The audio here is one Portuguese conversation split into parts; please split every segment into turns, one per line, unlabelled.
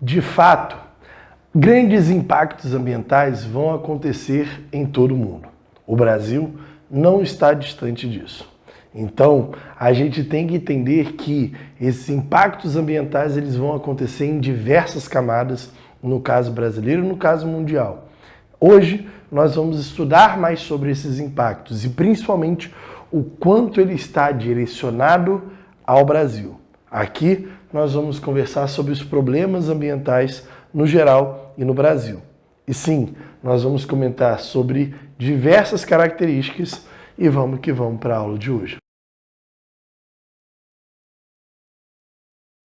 De fato, grandes impactos ambientais vão acontecer em todo o mundo. O Brasil não está distante disso. Então, a gente tem que entender que esses impactos ambientais eles vão acontecer em diversas camadas, no caso brasileiro e no caso mundial. Hoje, nós vamos estudar mais sobre esses impactos e principalmente o quanto ele está direcionado ao Brasil. Aqui, nós vamos conversar sobre os problemas ambientais no geral e no Brasil. E sim, nós vamos comentar sobre diversas características e vamos que vamos para a aula de hoje.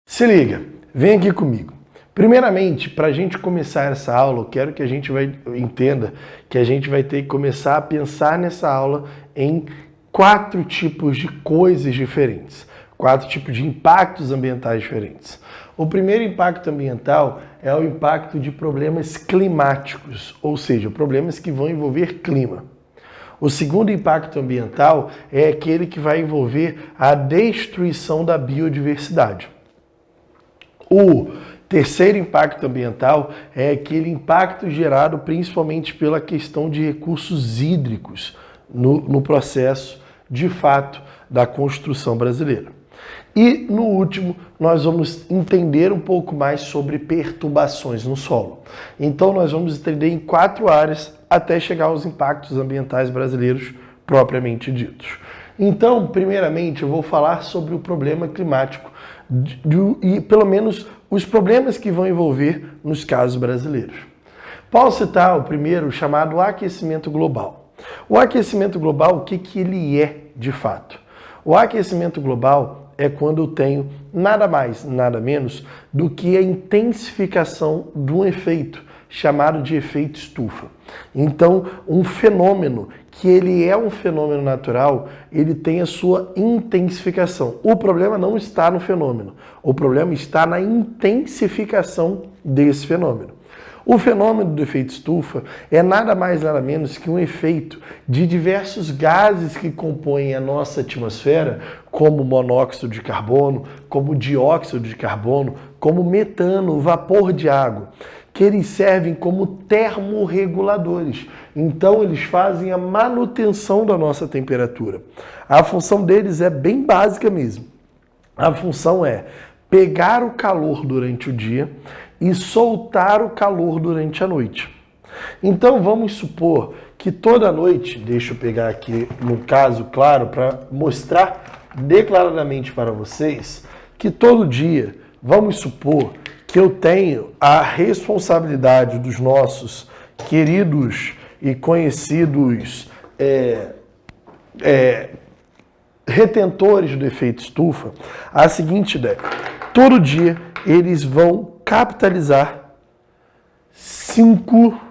Se liga, vem aqui comigo. Primeiramente, para a gente começar essa aula, eu quero que a gente entenda que a gente vai ter que começar a pensar nessa aula em 4 tipos de coisas diferentes, 4 tipos de impactos ambientais diferentes. O primeiro impacto ambiental é o impacto de problemas climáticos, ou seja, problemas que vão envolver clima. O segundo impacto ambiental é aquele que vai envolver a destruição da biodiversidade. O terceiro impacto ambiental é aquele impacto gerado principalmente pela questão de recursos hídricos no processo, de fato, da construção brasileira. E, no último, nós vamos entender um pouco mais sobre perturbações no solo. Então, nós vamos entender em 4 áreas até chegar aos impactos ambientais brasileiros propriamente ditos. Então, primeiramente, eu vou falar sobre o problema climático e, pelo menos, os problemas que vão envolver nos casos brasileiros. Posso citar o primeiro, chamado aquecimento global. O aquecimento global, o que ele é de fato? O aquecimento global é quando eu tenho nada mais, nada menos do que a intensificação de um efeito chamado de efeito estufa. Então, um fenômeno que ele é um fenômeno natural, ele tem a sua intensificação. O problema não está no fenômeno, o problema está na intensificação desse fenômeno. O fenômeno do efeito estufa é nada mais nada menos que um efeito de diversos gases que compõem a nossa atmosfera, como monóxido de carbono, como dióxido de carbono, como metano, vapor de água, que eles servem como termorreguladores. Então, eles fazem a manutenção da nossa temperatura. A função deles é bem básica mesmo. A função é pegar o calor durante o dia e soltar o calor durante a noite. Então, vamos supor que toda noite, deixa eu pegar aqui no caso claro para mostrar declaradamente para vocês, que todo dia, vamos supor que eu tenho a responsabilidade dos nossos queridos e conhecidos retentores do efeito estufa, a seguinte ideia: todo dia eles vão capitalizar 5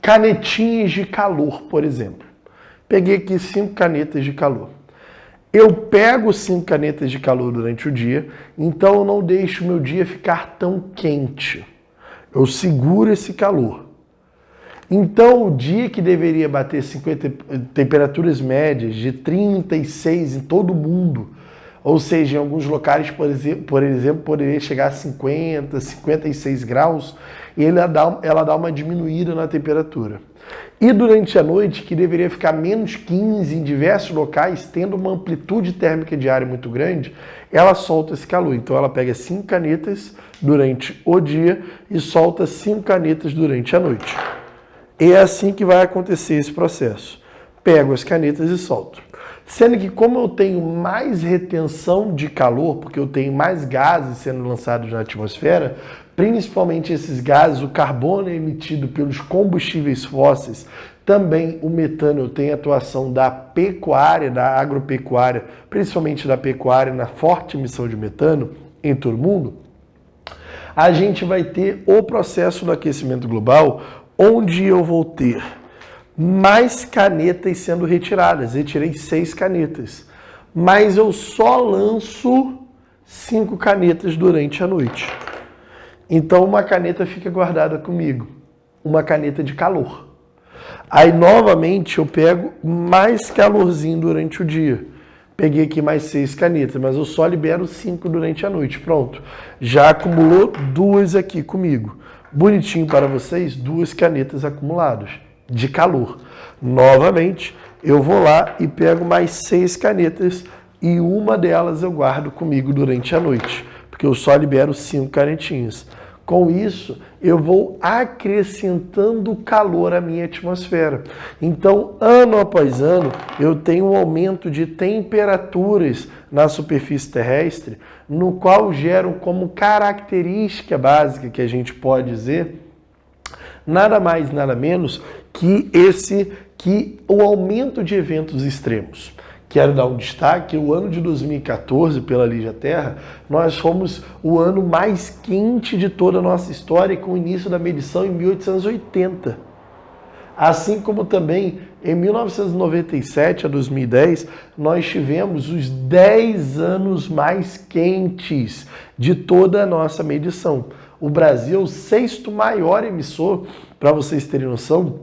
canetinhas de calor, por exemplo. Peguei aqui 5 canetas de calor. Eu pego 5 canetas de calor durante o dia, então eu não deixo o meu dia ficar tão quente. Eu seguro esse calor. Então, o dia que deveria bater temperaturas médias de 36 em todo o mundo, ou seja, em alguns locais, por exemplo, poderia chegar a 50, 56 graus, e ela dá uma diminuída na temperatura. E durante a noite, que deveria ficar menos 15 em diversos locais, tendo uma amplitude térmica diária muito grande, ela solta esse calor. Então, ela pega 5 canetas durante o dia e solta 5 canetas durante a noite. E é assim que vai acontecer esse processo. Pego as canetas e solto. Sendo que como eu tenho mais retenção de calor, porque eu tenho mais gases sendo lançados na atmosfera, principalmente esses gases, o carbono é emitido pelos combustíveis fósseis, também o metano tem atuação da pecuária, da agropecuária, principalmente da pecuária, na forte emissão de metano em todo o mundo, a gente vai ter o processo do aquecimento global, onde eu vou ter mais canetas sendo retiradas. Retirei 6 canetas, mas eu só lanço 5 canetas durante a noite. Então uma caneta fica guardada comigo, uma caneta de calor. Aí novamente eu pego mais calorzinho durante o dia. peguei aqui mais 6 canetas, mas eu só libero 5 durante a noite. Pronto, já acumulou 2 aqui comigo. Bonitinho para vocês, 2 canetas acumuladas de calor. Novamente, eu vou lá e pego mais 6 canetas e uma delas eu guardo comigo durante a noite, porque eu só libero 5 canetinhas. Com isso, eu vou acrescentando calor à minha atmosfera. Então, ano após ano, eu tenho um aumento de temperaturas na superfície terrestre, no qual geram como característica básica que a gente pode dizer, nada mais, nada menos que o aumento de eventos extremos. Quero dar um destaque, o ano de 2014, pela Lígia Terra, nós fomos o ano mais quente de toda a nossa história, com o início da medição em 1880. Assim como também, em 1997 a 2010, nós tivemos os 10 anos mais quentes de toda a nossa medição. O Brasil é o 6º maior emissor, para vocês terem noção,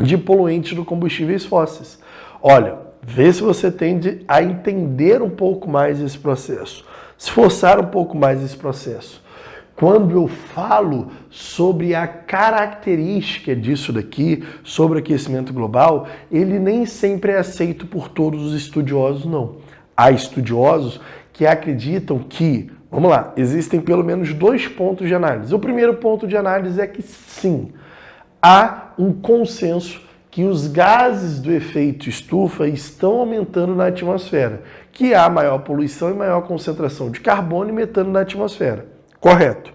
de poluentes do combustíveis fósseis. Olha, vê se você tende a entender um pouco mais esse processo, esforçar um pouco mais esse processo. Quando eu falo sobre a característica disso daqui, sobre aquecimento global, ele nem sempre é aceito por todos os estudiosos, não. Há estudiosos que acreditam que, vamos lá, existem pelo menos 2 pontos de análise. O primeiro ponto de análise é que sim, há um consenso que os gases do efeito estufa estão aumentando na atmosfera, que há maior poluição e maior concentração de carbono e metano na atmosfera. Correto.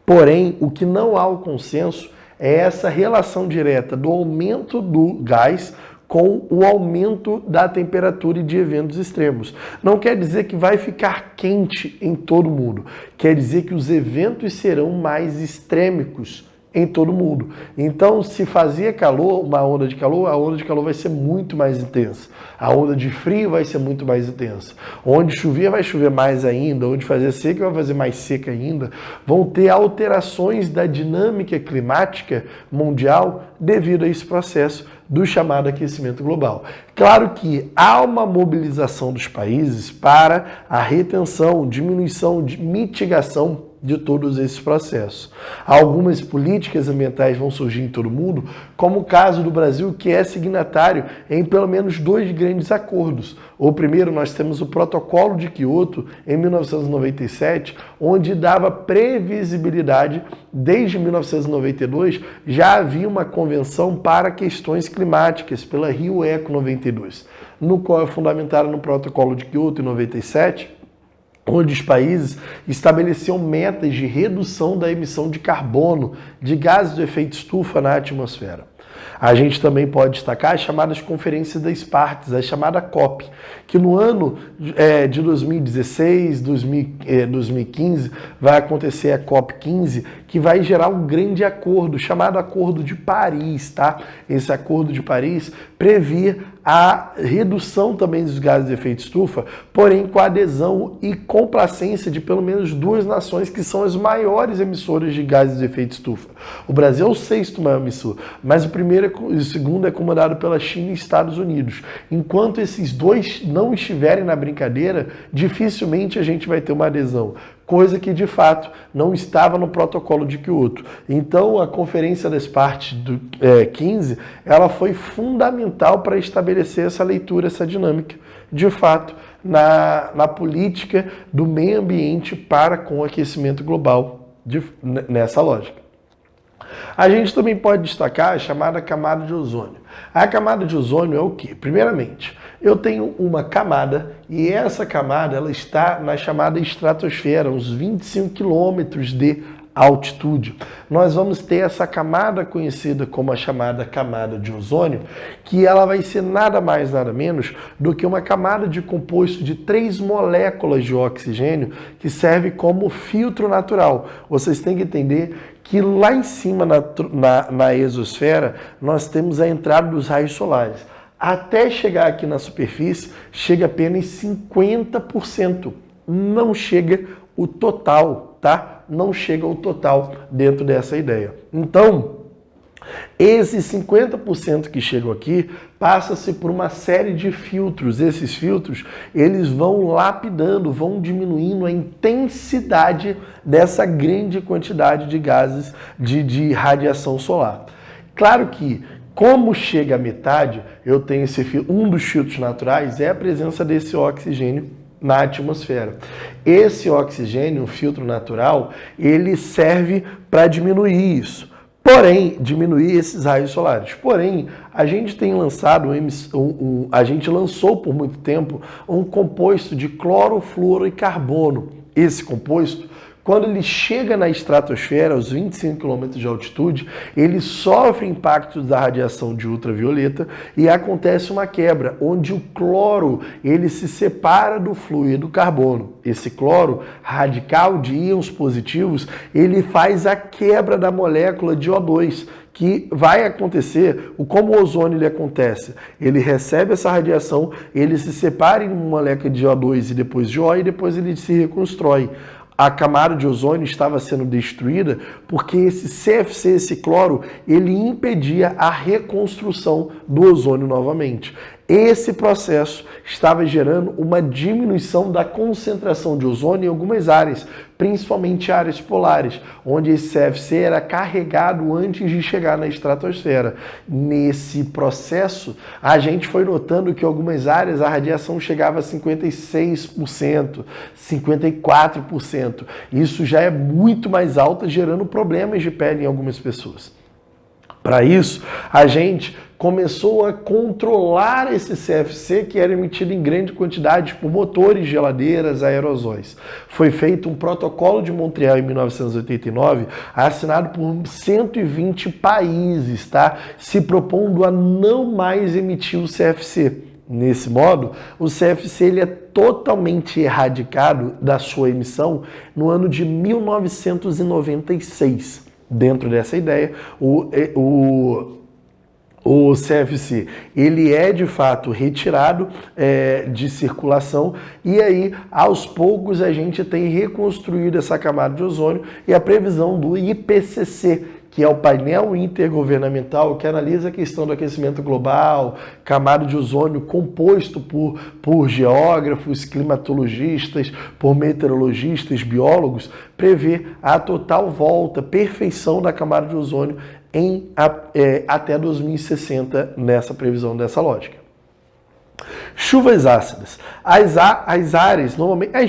Porém, o que não há o consenso é essa relação direta do aumento do gás com o aumento da temperatura e de eventos extremos. Não quer dizer que vai ficar quente em todo mundo, quer dizer que os eventos serão mais extrêmicos em todo mundo. Então, se fazia calor, uma onda de calor, a onda de calor vai ser muito mais intensa. A onda de frio vai ser muito mais intensa. Onde chovia, vai chover mais ainda. Onde fazia seca, vai fazer mais seca ainda. Vão ter alterações da dinâmica climática mundial devido a esse processo do chamado aquecimento global. Claro que há uma mobilização dos países para a retenção, diminuição, mitigação de todos esses processos. Algumas políticas ambientais vão surgir em todo o mundo, como o caso do Brasil, que é signatário em pelo menos 2 grandes acordos. O primeiro, nós temos o Protocolo de Quioto, em 1997, onde dava previsibilidade, desde 1992, já havia uma convenção para questões climáticas, pela Rio Eco 92, no qual é fundamentado no Protocolo de Quioto, em 97, onde os países estabeleciam metas de redução da emissão de carbono, de gases do efeito estufa na atmosfera. A gente também pode destacar as chamadas Conferências das Partes, a chamada COP, que no ano de 2016, 2015, vai acontecer a COP 15, que vai gerar um grande acordo, chamado Acordo de Paris, tá? Esse Acordo de Paris previa a redução também dos gases de efeito estufa, porém com a adesão e complacência de pelo menos 2 nações que são as maiores emissoras de gases de efeito estufa. O Brasil é o 6º maior emissor, mas o segundo é comandado pela China e Estados Unidos. Enquanto esses 2 não estiverem na brincadeira, dificilmente a gente vai ter uma adesão, coisa que de fato não estava no protocolo de Quioto. Então a Conferência das Partes do 15, ela foi fundamental para estabelecer essa leitura, essa dinâmica, de fato, na política do meio ambiente para com o aquecimento global, nessa lógica. A gente também pode destacar a chamada camada de ozônio. A camada de ozônio é o quê? Primeiramente, eu tenho uma camada e essa camada ela está na chamada estratosfera, uns 25 quilômetros de altitude. Nós vamos ter essa camada conhecida como a chamada camada de ozônio, que ela vai ser nada mais, nada menos do que uma camada de composto de 3 moléculas de oxigênio que serve como filtro natural. Vocês têm que entender que lá em cima na exosfera nós temos a entrada dos raios solares. Até chegar aqui na superfície, chega apenas 50%. Não chega o total, tá? Não chega o total dentro dessa ideia. Então, Esses 50% que chegam aqui passa-se por uma série de filtros. Esses filtros, eles vão lapidando, vão diminuindo a intensidade dessa grande quantidade de gases de radiação solar. Claro que, como chega a metade, eu tenho um dos filtros naturais é a presença desse oxigênio na atmosfera. Esse oxigênio, o filtro natural, ele serve para diminuir isso. Porém, diminuir esses raios solares. Porém, a gente tem lançado, a gente lançou por muito tempo um composto de cloro, fluoro e carbono. Esse composto, quando ele chega na estratosfera, aos 25 km de altitude, ele sofre impactos da radiação de ultravioleta e acontece uma quebra, onde o cloro ele se separa do fluido e do carbono. Esse cloro radical de íons positivos, ele faz a quebra da molécula de O2, que vai acontecer, como o ozônio ele acontece, ele recebe essa radiação, ele se separa em uma molécula de O2 e depois de O, e depois ele se reconstrói. A camada de ozônio estava sendo destruída porque esse CFC, esse cloro, ele impedia a reconstrução do ozônio novamente. Esse processo estava gerando uma diminuição da concentração de ozônio em algumas áreas, principalmente áreas polares, onde esse CFC era carregado antes de chegar na estratosfera. Nesse processo, a gente foi notando que em algumas áreas a radiação chegava a 56%, 54%. Isso já é muito mais alto, gerando problemas de pele em algumas pessoas. Para isso, a gente começou a controlar esse CFC que era emitido em grande quantidade por motores, geladeiras, aerosóis. Foi feito um protocolo de Montreal em 1989, assinado por 120 países, tá? Se propondo a não mais emitir o CFC. Nesse modo, o CFC ele é totalmente erradicado da sua emissão no ano de 1996. Dentro dessa ideia, o CFC, ele é de fato retirado de circulação e aí, aos poucos, a gente tem reconstruído essa camada de ozônio e a previsão do IPCC, que é o painel intergovernamental que analisa a questão do aquecimento global, camada de ozônio composto por geógrafos, climatologistas, por meteorologistas, biólogos, prevê a total volta, perfeição da camada de ozônio até 2060 nessa previsão dessa lógica. Chuvas ácidas. As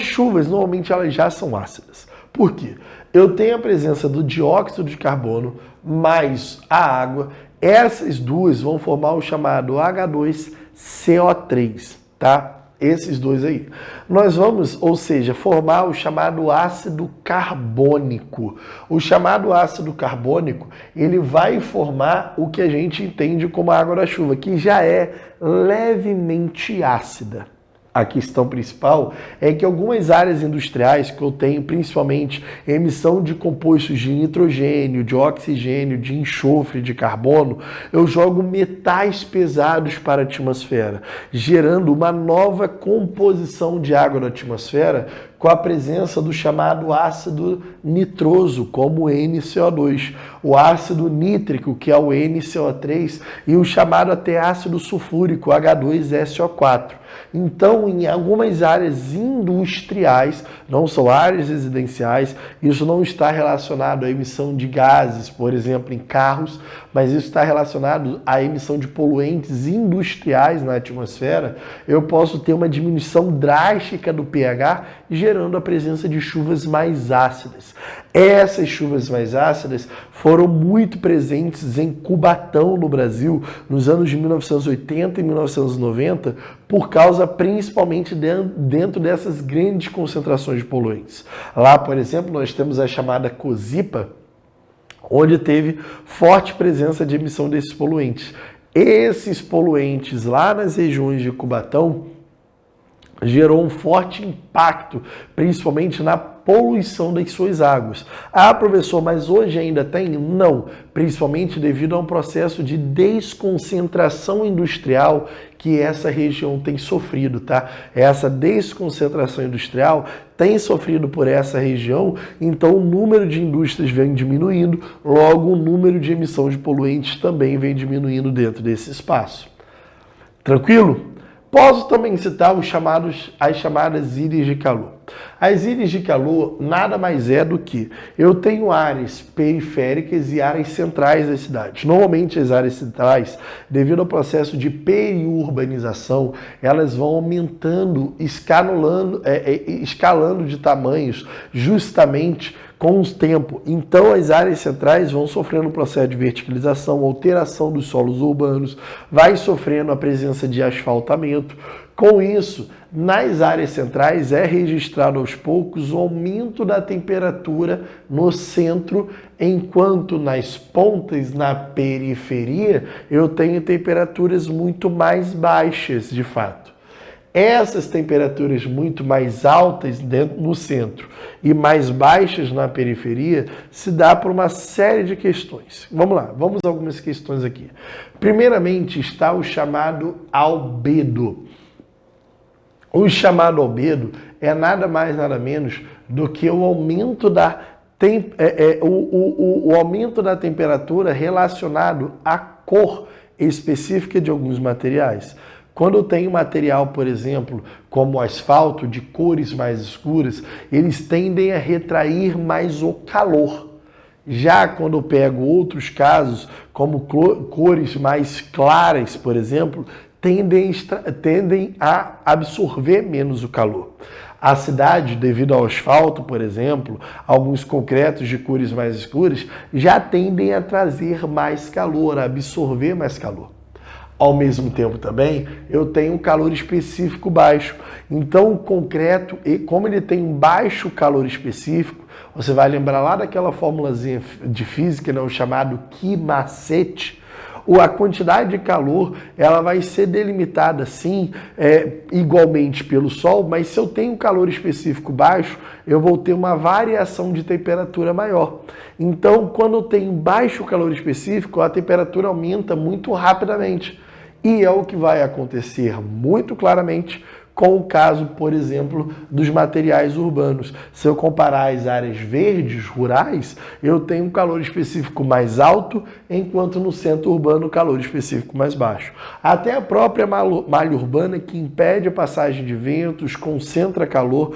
chuvas normalmente elas já são ácidas. Por quê? Eu tenho a presença do dióxido de carbono mais a água. Essas duas vão formar o chamado H2CO3, tá? Esses dois aí. Nós vamos, ou seja, formar o chamado ácido carbônico. O chamado ácido carbônico, ele vai formar o que a gente entende como a água da chuva, que já é levemente ácida. A questão principal é que algumas áreas industriais que eu tenho, principalmente emissão de compostos de nitrogênio, de oxigênio, de enxofre, de carbono, eu jogo metais pesados para a atmosfera, gerando uma nova composição de água na atmosfera com a presença do chamado ácido nitroso, como o NCO2, o ácido nítrico, que é o NCO3, e o chamado até ácido sulfúrico, H2SO4. Então, em algumas áreas industriais, não são áreas residenciais, isso não está relacionado à emissão de gases, por exemplo, em carros, mas isso está relacionado à emissão de poluentes industriais na atmosfera, eu posso ter uma diminuição drástica do pH, gerando a presença de chuvas mais ácidas. Essas chuvas mais ácidas foram muito presentes em Cubatão, no Brasil, nos anos de 1980 e 1990, por causa principalmente dentro dessas grandes concentrações de poluentes. Lá, por exemplo, nós temos a chamada COSIPA, onde teve forte presença de emissão desses poluentes. Esses poluentes lá nas regiões de Cubatão gerou um forte impacto, principalmente na poluição das suas águas. Ah, professor, mas hoje ainda tem? Não, principalmente devido a um processo de desconcentração industrial que essa região tem sofrido, tá? Essa desconcentração industrial tem sofrido por essa região, então o número de indústrias vem diminuindo, logo o número de emissão de poluentes também vem diminuindo dentro desse espaço. Tranquilo? Posso também citar as chamadas ilhas de calor. As ilhas de calor nada mais é do que eu tenho áreas periféricas e áreas centrais das cidades. Normalmente as áreas centrais, devido ao processo de periurbanização, elas vão aumentando, escalando de tamanhos justamente com o tempo. Então as áreas centrais vão sofrendo um processo de verticalização, alteração dos solos urbanos, vai sofrendo a presença de asfaltamento. Com isso, nas áreas centrais é registrado aos poucos o aumento da temperatura no centro, enquanto nas pontas, na periferia, eu tenho temperaturas muito mais baixas, de fato. Essas temperaturas muito mais altas no centro e mais baixas na periferia se dá por uma série de questões. Vamos lá, vamos a algumas questões aqui. Primeiramente está o chamado albedo. O chamado albedo é nada mais nada menos do que o aumento o aumento da temperatura relacionado à cor específica de alguns materiais. Quando eu tenho material, por exemplo, como o asfalto, de cores mais escuras, eles tendem a retrair mais o calor. Já quando eu pego outros casos, como cores mais claras, por exemplo, tendem a absorver menos o calor. A cidade, devido ao asfalto, por exemplo, alguns concretos de cores mais escuras, já tendem a trazer mais calor, a absorver mais calor. Ao mesmo tempo também, eu tenho um calor específico baixo. Então o concreto, como ele tem um baixo calor específico, você vai lembrar lá daquela formulazinha de física, né, o chamado Q macete, a quantidade de calor ela vai ser delimitada sim, igualmente pelo Sol, mas se eu tenho um calor específico baixo, eu vou ter uma variação de temperatura maior. Então, quando eu tenho baixo calor específico, a temperatura aumenta muito rapidamente. E é o que vai acontecer muito claramente com o caso, por exemplo, dos materiais urbanos. Se eu comparar as áreas verdes rurais, eu tenho um calor específico mais alto, enquanto no centro urbano o calor específico mais baixo. Até a própria malha urbana, que impede a passagem de ventos, concentra calor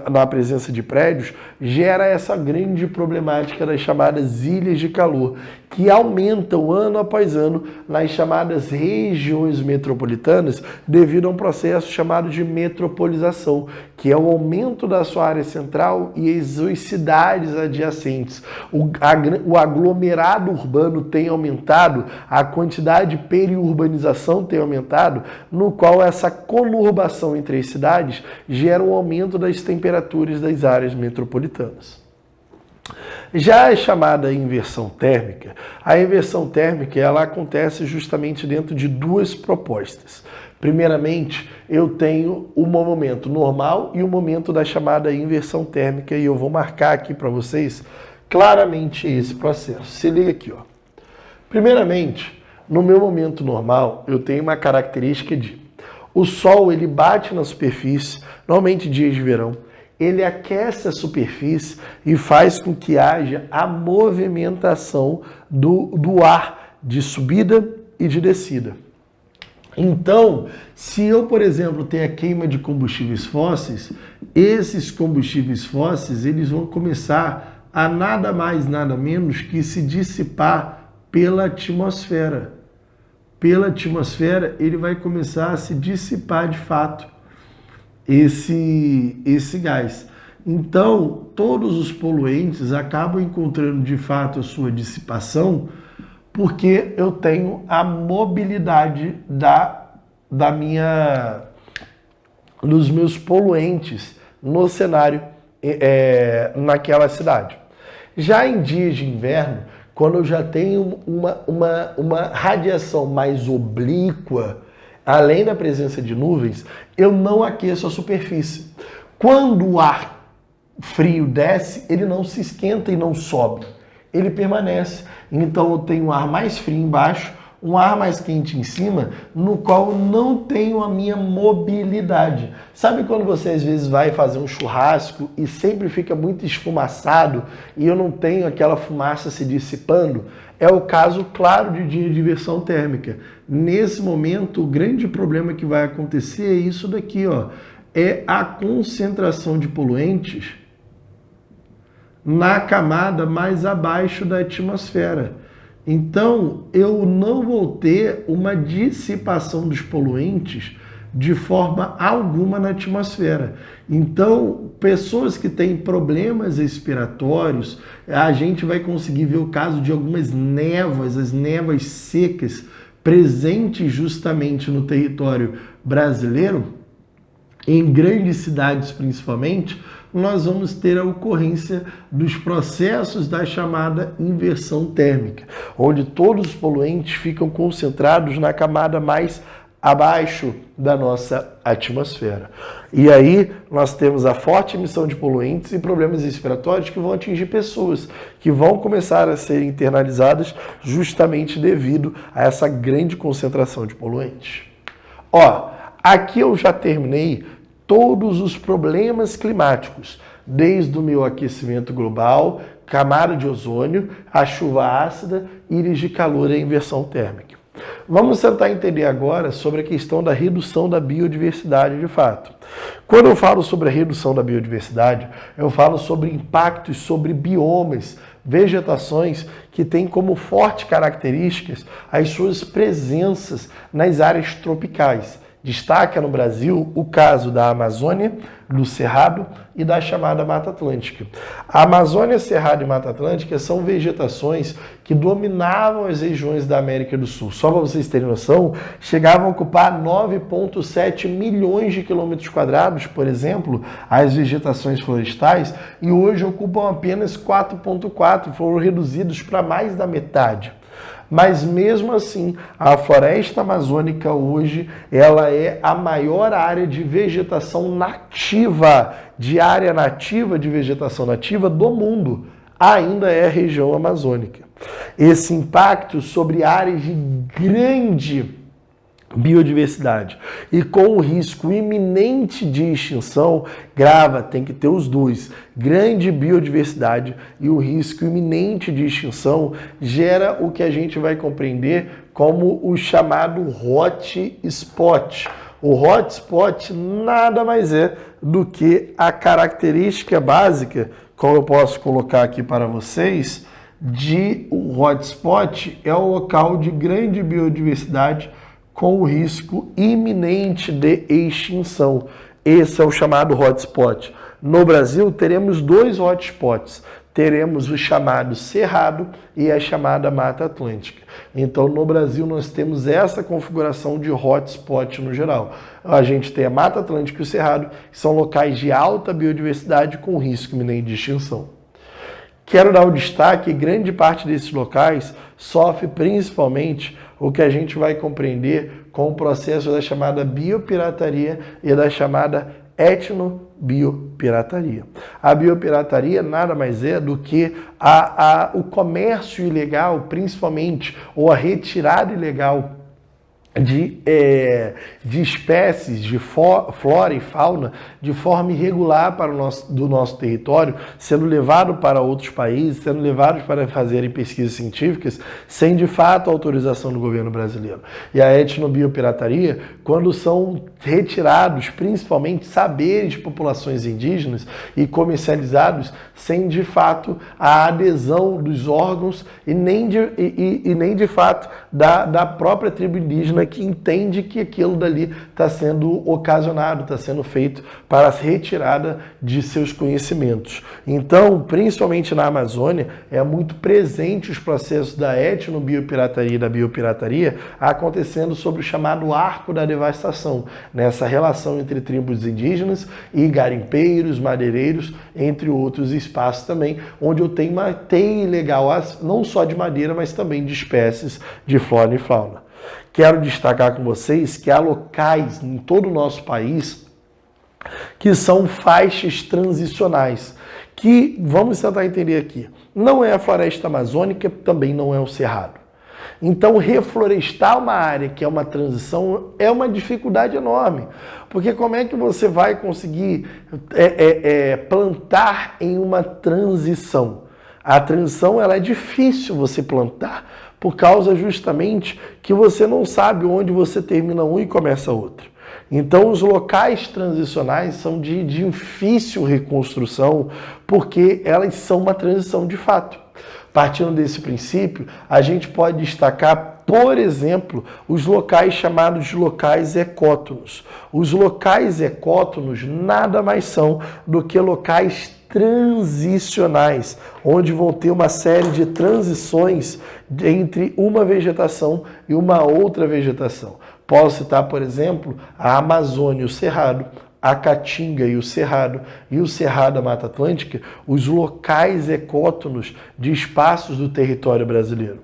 na presença de prédios, gera essa grande problemática das chamadas ilhas de calor, que aumentam ano após ano nas chamadas regiões metropolitanas devido a um processo chamado de metropolização, que é o aumento da sua área central e as suas cidades adjacentes. O aglomerado urbano tem aumentado, a quantidade de periurbanização tem aumentado, no qual essa conurbação entre as cidades gera um aumento das temperaturas das áreas metropolitanas. Já a chamada inversão térmica, a inversão térmica ela acontece justamente dentro de duas propostas. Primeiramente, eu tenho o momento normal e o momento da chamada inversão térmica, e eu vou marcar aqui para vocês claramente esse processo. Se liga aqui, ó. Primeiramente, no meu momento normal, eu tenho uma característica de o Sol ele bate na superfície, normalmente dias de verão, ele aquece a superfície e faz com que haja a movimentação do ar de subida e de descida. Então, se eu, por exemplo, tenho a queima de combustíveis fósseis, esses combustíveis fósseis eles vão começar a nada mais, nada menos que se dissipar pela atmosfera. Pela atmosfera, ele vai começar a se dissipar de fato esse gás. Então, todos os poluentes acabam encontrando de fato a sua dissipação porque eu tenho a mobilidade dos meus poluentes no cenário naquela cidade. Já em dias de inverno, quando eu já tenho uma radiação mais oblíqua, além da presença de nuvens, eu não aqueço a superfície. Quando o ar frio desce, ele não se esquenta e não sobe, ele permanece. Então eu tenho um ar mais frio embaixo, um ar mais quente em cima, no qual eu não tenho a minha mobilidade. Sabe quando você às vezes vai fazer um churrasco e sempre fica muito esfumaçado e eu não tenho aquela fumaça se dissipando? É o caso claro de dia de inversão térmica. Nesse momento, o grande problema que vai acontecer é isso daqui, ó, é a concentração de poluentes na camada mais abaixo da atmosfera. Então, eu não vou ter uma dissipação dos poluentes de forma alguma na atmosfera. Então, pessoas que têm problemas respiratórios, a gente vai conseguir ver o caso de algumas névoas, as névoas secas, presentes justamente no território brasileiro, em grandes cidades principalmente, nós vamos ter a ocorrência dos processos da chamada inversão térmica, onde todos os poluentes ficam concentrados na camada mais abaixo da nossa atmosfera. E aí nós temos a forte emissão de poluentes e problemas respiratórios que vão atingir pessoas, que vão começar a ser internalizadas justamente devido a essa grande concentração de poluentes. Ó, aqui eu já terminei todos os problemas climáticos, desde o meu aquecimento global, camada de ozônio, a chuva ácida, íris de calor e a inversão térmica. Vamos tentar entender agora sobre a questão da redução da biodiversidade de fato. Quando eu falo sobre a redução da biodiversidade, eu falo sobre impactos sobre biomas, vegetações que têm como forte características as suas presenças nas áreas tropicais. Destaca no Brasil o caso da Amazônia, do Cerrado e da chamada Mata Atlântica. A Amazônia, Cerrado e Mata Atlântica são vegetações que dominavam as regiões da América do Sul. Só para vocês terem noção, chegavam a ocupar 9,7 milhões de quilômetros quadrados, por exemplo, as vegetações florestais, e hoje ocupam apenas 4,4, foram reduzidos para mais da metade. Mas mesmo assim, a floresta amazônica hoje, ela é a maior área de vegetação nativa, de área nativa de vegetação nativa do mundo. Ainda é a região amazônica. Esse impacto sobre áreas de grande biodiversidade e com o risco iminente de extinção, grava, tem que ter os dois, grande biodiversidade e o risco iminente de extinção, gera o que a gente vai compreender como o chamado hotspot. O hotspot nada mais é do que a característica básica, como eu posso colocar aqui para vocês, de o hotspot é o local de grande biodiversidade com o risco iminente de extinção. Esse é o chamado hotspot. No Brasil, teremos dois hotspots. Teremos o chamado Cerrado e a chamada Mata Atlântica. Então, no Brasil, nós temos essa configuração de hotspot no geral. A gente tem a Mata Atlântica e o Cerrado, que são locais de alta biodiversidade com risco iminente de extinção. Quero dar o destaque, grande parte desses locais sofre principalmente o que a gente vai compreender com o processo da chamada biopirataria e da chamada etnobiopirataria. A biopirataria nada mais é do que o comércio ilegal, principalmente, ou a retirada ilegal de espécies de flora e fauna de forma irregular do nosso território, sendo levado para outros países, sendo levados para fazerem pesquisas científicas, sem de fato autorização do governo brasileiro. E a etnobiopirataria, quando são retirados principalmente saberes de populações indígenas e comercializados sem de fato a adesão dos órgãos e nem de fato da própria tribo indígena, que entende que aquilo dali está sendo ocasionado, está sendo feito para a retirada de seus conhecimentos. Então, principalmente na Amazônia, é muito presente os processos da etnobiopirataria e da biopirataria acontecendo sobre o chamado arco da devastação, nessa relação entre tribos indígenas e garimpeiros, madeireiros, entre outros espaços também, onde eu tenho uma teia ilegal, não só de madeira, mas também de espécies de flora e fauna. Quero destacar com vocês que há locais em todo o nosso país que são faixas transicionais, que, vamos tentar entender aqui, não é a floresta amazônica, também não é o cerrado. Então, reflorestar uma área que é uma transição é uma dificuldade enorme, porque como é que você vai conseguir plantar em uma transição? A transição ela é difícil você plantar, por causa justamente que você não sabe onde você termina um e começa outro. Então, os locais transicionais são de difícil reconstrução, porque elas são uma transição de fato. Partindo desse princípio, a gente pode destacar, por exemplo, os locais chamados de locais ecótonos. Os locais ecótonos nada mais são do que locais transicionais, onde vão ter uma série de transições entre uma vegetação e uma outra vegetação. Posso citar, por exemplo, a Amazônia e o Cerrado, a Caatinga e o Cerrado da Mata Atlântica, os locais ecótonos de espaços do território brasileiro.